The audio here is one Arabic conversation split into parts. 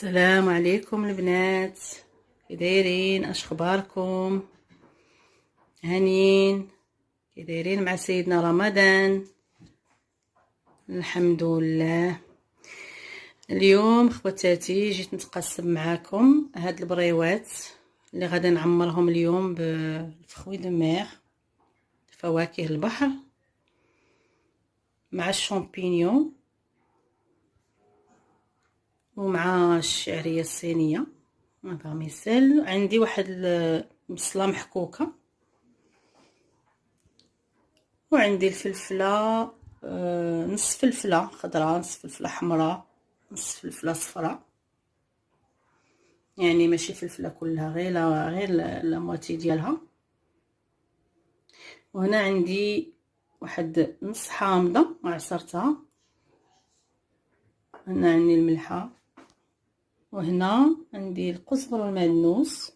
السلام عليكم البنات، كي دايرين؟ اش اخباركم؟ هانيين؟ كي دايرين مع سيدنا رمضان؟ الحمد لله. اليوم خواتاتي جيت نتقاسم معاكم هاد البريوات اللي غادي نعمرهم اليوم بالفخوي دو مير، فواكه البحر مع الشامبينيون ومع الشعريه الصينيه. هذا مثال. عندي واحد البصله محكوكه، وعندي الفلفله، نص فلفله خضراء، نص فلفله حمراء، نص فلفله صفراء، يعني ماشي فلفله كلها، غير لا موتي ديالها. وهنا عندي واحد نص حامضه وعصرتها. هنا عندي الملحه، وهنا عندي القزبر والمعدنوس،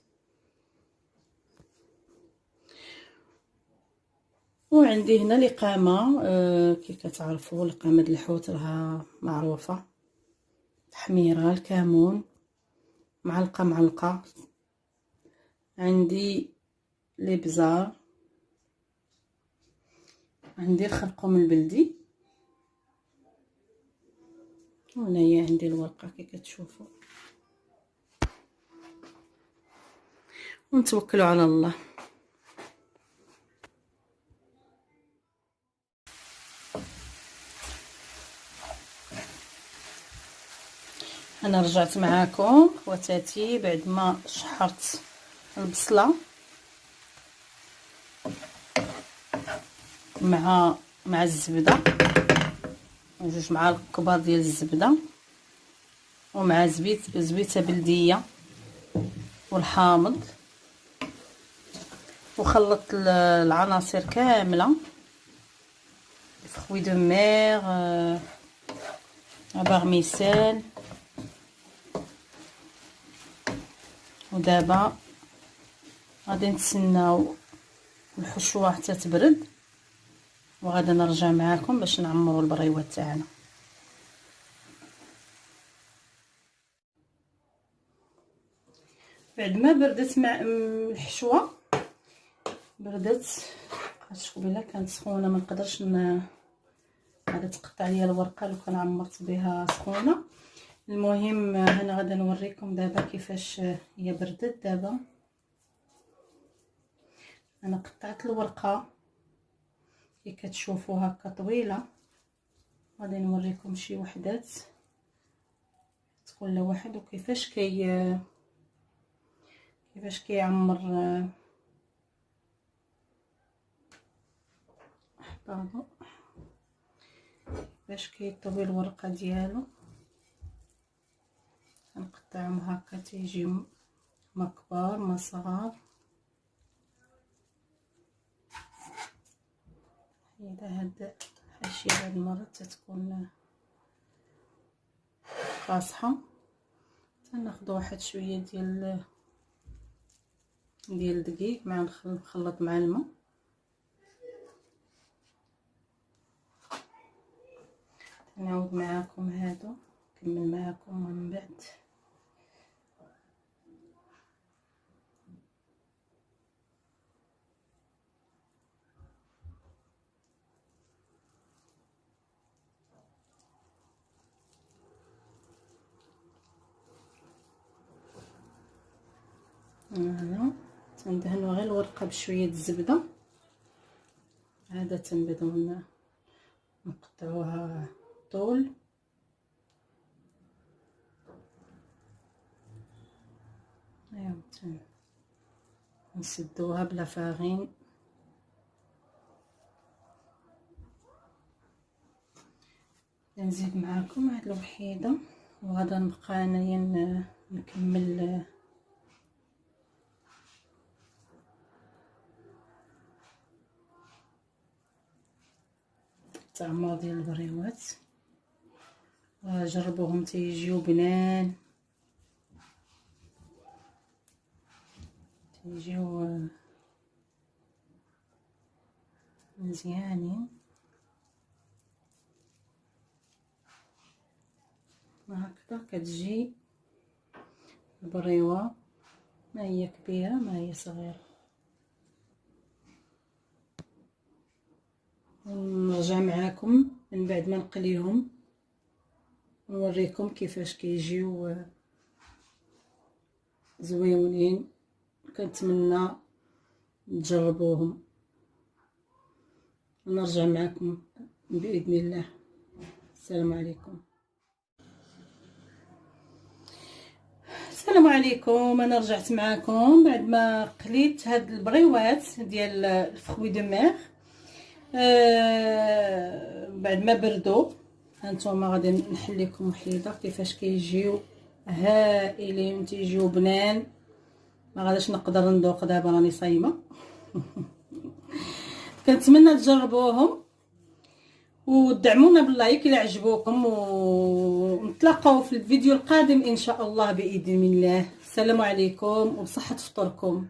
وعندي هنا لقامه. كي كتعرفوا لقامه الحوت راها معروفه، تحميره، الكمون، معلقه. عندي الابزار، عندي الخرقوم البلدي، وهنايا عندي الورقه كي كتشوفوا. ونتوكلوا على الله. انا رجعت معاكم خواتاتي بعد ما شحرت البصله مع الزبده، جوج معالق كبار ديال الزبده، ومع زبيته بلديه والحامض، وخلطت العناصر كامله، فخوي دو مير، بارميسان. ودابا غادي نتسناو الحشوه حتى تبرد، وغادي نرجع معاكم باش نعمروا البريوات تاعنا. بعد ما بردت مع الحشوه، بردت، بقات قبيله كانت سخونه، ما نقدرش غادي تقطع ليا الورقه لو كان عمرت بها سخونه. المهم هنا غادي نوريكم دابا كيفاش هي بردت. دابا انا قطعت الورقه كي كتشوفوا هكا طويله، غادي نوريكم شي وحدات كل واحد وكيفاش كيعمر احبابو، باش كيطوي الورقه ديالو. نقطعهم هكا تيجيو ما كبار ما صغار. اذا هاد الحاشيه هاد المره تتكون قاصحه، تناخذ واحد شويه ديال الدقيق مع نخلط مع الماء. نعاود معاكم هادو، نكمل معاكم من بعد. هنا تندهنوا غير الورقه بشويه الزبده، عاده بدون نقطعوها طول. ايوا نسدوها بلا فاغين. نزيد معاكم هاد الوحيده، وغادا نبقى انايا نكمل التعمر ديال البريوات. جربوهم تيجيو بنان، تيجيو مزيانين. هكذا كتجي البريوه، ما هي كبيره ما هي صغيره. ونرجع معاكم من بعد ما نقليهم نوريكم كيفاش كيجيو زويونين. كنتمنى تجربوهم، ونرجع معكم باذن الله. السلام عليكم. السلام عليكم. انا رجعت معكم بعد ما قليت هاد البريوات ديال الفخوي دو مير. بعد ما بردوا هانتوما غادي نحل لكم وحيده كيفاش كيجيو هائلين، تيجيو بنان. ما غاديش نقدر نذوق دابا راني صايمه. كنتمنى تجربوهم ودعمونا باللايك الا عجبوكم، ونتلاقاو في الفيديو القادم ان شاء الله باذن الله. السلام عليكم وبصحه فطوركم.